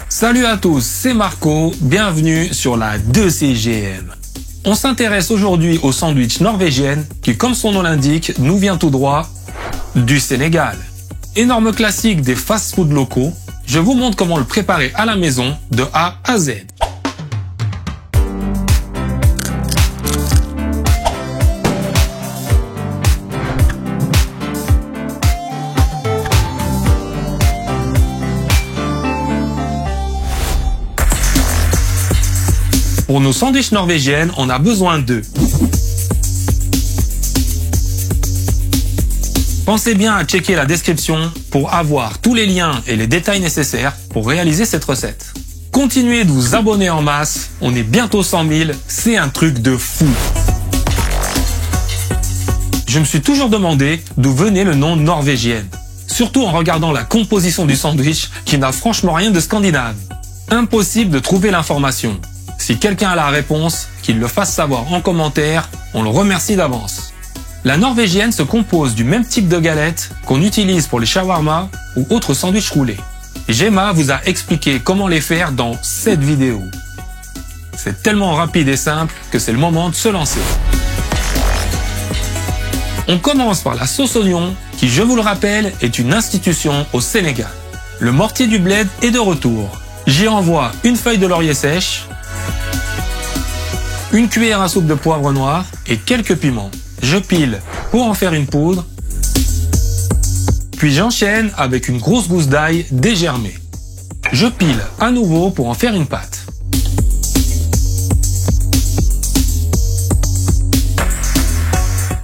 Salut à tous, c'est Marco, bienvenue sur la 2CGM. On s'intéresse aujourd'hui au sandwich norvégienne qui, comme son nom l'indique, nous vient tout droit du Sénégal. Énorme classique des fast-food locaux, je vous montre comment le préparer à la maison de A à Z. Pour nos sandwichs norvégiennes, on a besoin d'œufs. Pensez bien à checker la description pour avoir tous les liens et les détails nécessaires pour réaliser cette recette. Continuez de vous abonner en masse, on est bientôt 100 000, c'est un truc de fou. Je me suis toujours demandé d'où venait le nom norvégienne, surtout en regardant la composition du sandwich qui n'a franchement rien de scandinave. Impossible de trouver l'information. Si quelqu'un a la réponse, qu'il le fasse savoir en commentaire, on le remercie d'avance. La norvégienne se compose du même type de galette qu'on utilise pour les shawarma ou autres sandwichs roulés. Gemma vous a expliqué comment les faire dans cette vidéo. C'est tellement rapide et simple que c'est le moment de se lancer. On commence par la sauce oignon qui, je vous le rappelle, est une institution au Sénégal. Le mortier du bled est de retour. J'y envoie une feuille de laurier sèche, une cuillère à soupe de poivre noir et quelques piments. Je pile pour en faire une poudre, puis j'enchaîne avec une grosse gousse d'ail dégermée. Je pile à nouveau pour en faire une pâte.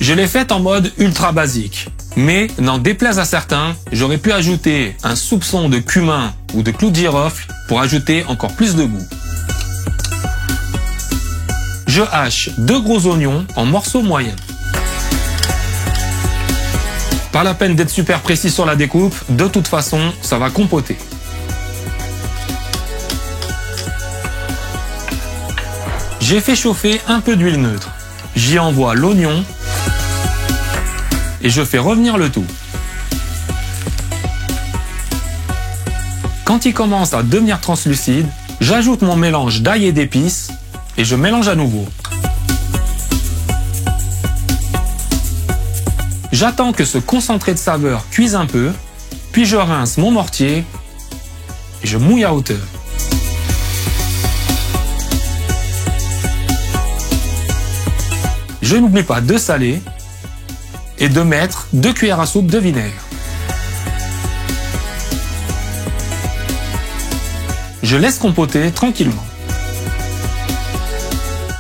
Je l'ai faite en mode ultra basique, mais n'en déplaise à certains, j'aurais pu ajouter un soupçon de cumin ou de clou de girofle pour ajouter encore plus de goût. Je hache 2 gros oignons en morceaux moyens. Pas la peine d'être super précis sur la découpe, de toute façon, ça va compoter. J'ai fait chauffer un peu d'huile neutre. J'y envoie l'oignon et je fais revenir le tout. Quand il commence à devenir translucide, j'ajoute mon mélange d'ail et d'épices et je mélange à nouveau. J'attends que ce concentré de saveur cuise un peu, puis je rince mon mortier et je mouille à hauteur. Je n'oublie pas de saler et de mettre 2 cuillères à soupe de vinaigre. Je laisse compoter tranquillement.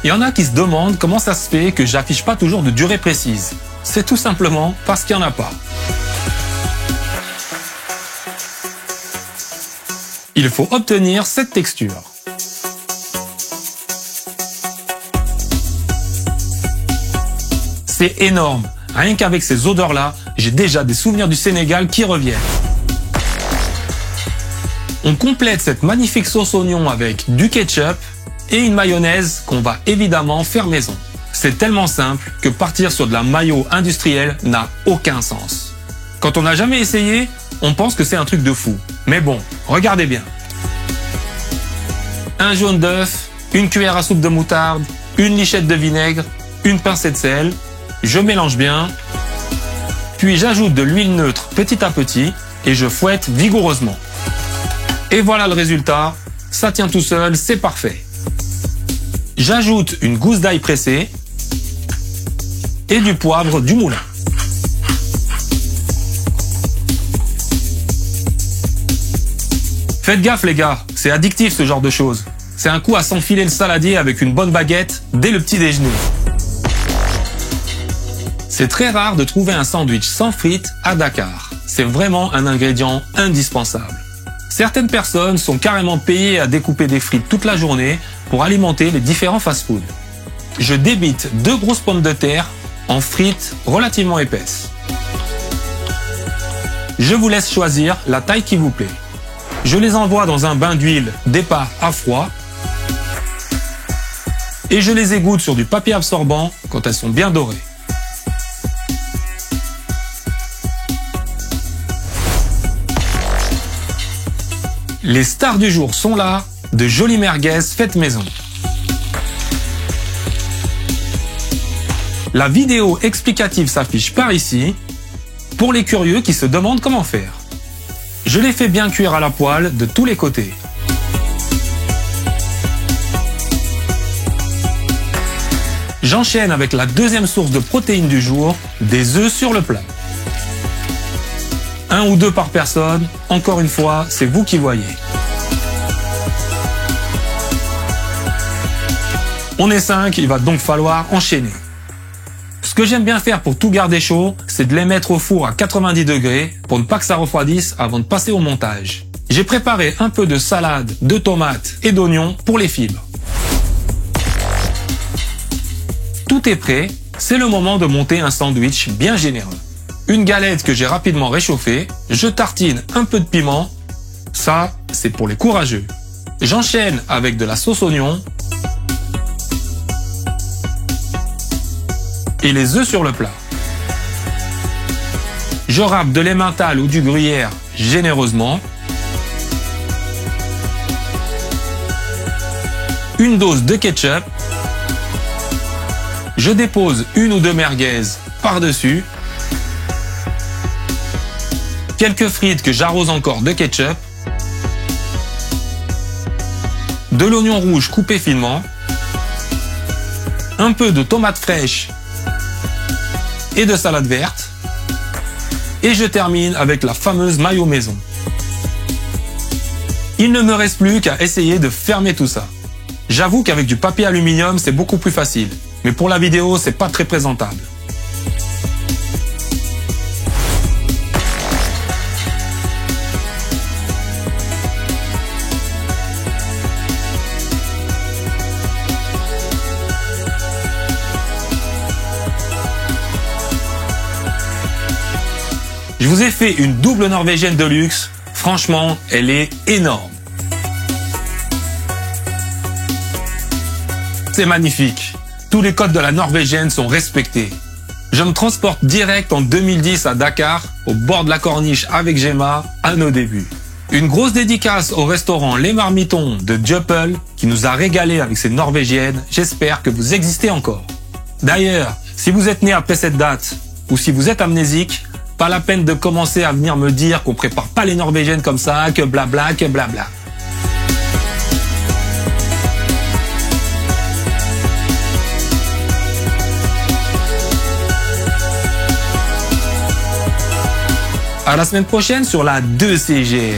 Il y en a qui se demandent comment ça se fait que j'affiche pas toujours de durée précise. C'est tout simplement parce qu'il n'y en a pas. Il faut obtenir cette texture. C'est énorme. Rien qu'avec ces odeurs-là, j'ai déjà des souvenirs du Sénégal qui reviennent. On complète cette magnifique sauce oignon avec du ketchup et une mayonnaise qu'on va évidemment faire maison. C'est tellement simple que partir sur de la mayo industrielle n'a aucun sens. Quand on n'a jamais essayé, on pense que c'est un truc de fou. Mais bon, regardez bien. Un jaune d'œuf, une cuillère à soupe de moutarde, une lichette de vinaigre, une pincée de sel. Je mélange bien, puis j'ajoute de l'huile neutre petit à petit et je fouette vigoureusement. Et voilà le résultat, ça tient tout seul, c'est parfait. J'ajoute une gousse d'ail pressée et du poivre du moulin. Faites gaffe les gars, c'est addictif ce genre de choses. C'est un coup à s'enfiler le saladier avec une bonne baguette dès le petit déjeuner. C'est très rare de trouver un sandwich sans frites à Dakar. C'est vraiment un ingrédient indispensable. Certaines personnes sont carrément payées à découper des frites toute la journée pour alimenter les différents fast-foods. Je débite 2 grosses pommes de terre en frites relativement épaisses. Je vous laisse choisir la taille qui vous plaît. Je les envoie dans un bain d'huile, départ à froid, et je les égoutte sur du papier absorbant quand elles sont bien dorées. Les stars du jour sont là, de jolies merguez faites maison. La vidéo explicative s'affiche par ici, pour les curieux qui se demandent comment faire. Je les fais bien cuire à la poêle de tous les côtés. J'enchaîne avec la deuxième source de protéines du jour, des œufs sur le plat. 1 ou 2 par personne, encore une fois, c'est vous qui voyez. On est 5, il va donc falloir enchaîner. Ce que j'aime bien faire pour tout garder chaud, c'est de les mettre au four à 90 degrés pour ne pas que ça refroidisse avant de passer au montage. J'ai préparé un peu de salade, de tomates et d'oignons pour les fibres. Tout est prêt, c'est le moment de monter un sandwich bien généreux. Une galette que j'ai rapidement réchauffée, je tartine un peu de piment, ça c'est pour les courageux. J'enchaîne avec de la sauce oignon et les œufs sur le plat. Je râpe de l'emmental ou du gruyère généreusement. Une dose de ketchup. Je dépose 1 ou 2 merguez par-dessus. Quelques frites que j'arrose encore de ketchup. De l'oignon rouge coupé finement. Un peu de tomates fraîches et de salade verte. Et je termine avec la fameuse mayo maison. Il ne me reste plus qu'à essayer de fermer tout ça. J'avoue qu'avec du papier aluminium, c'est beaucoup plus facile. Mais pour la vidéo, c'est pas très présentable. Je vous ai fait une double norvégienne de luxe. Franchement, elle est énorme. C'est magnifique. Tous les codes de la norvégienne sont respectés. Je me transporte direct en 2010 à Dakar, au bord de la corniche avec Gemma, à nos débuts. Une grosse dédicace au restaurant Les Marmitons de Dieupel, qui nous a régalé avec ses norvégiennes. J'espère que vous existez encore. D'ailleurs, si vous êtes né après cette date, ou si vous êtes amnésique, pas la peine de commencer à venir me dire qu'on prépare pas les norvégiennes comme ça, que blabla, que blabla. À la semaine prochaine sur la 2CGR.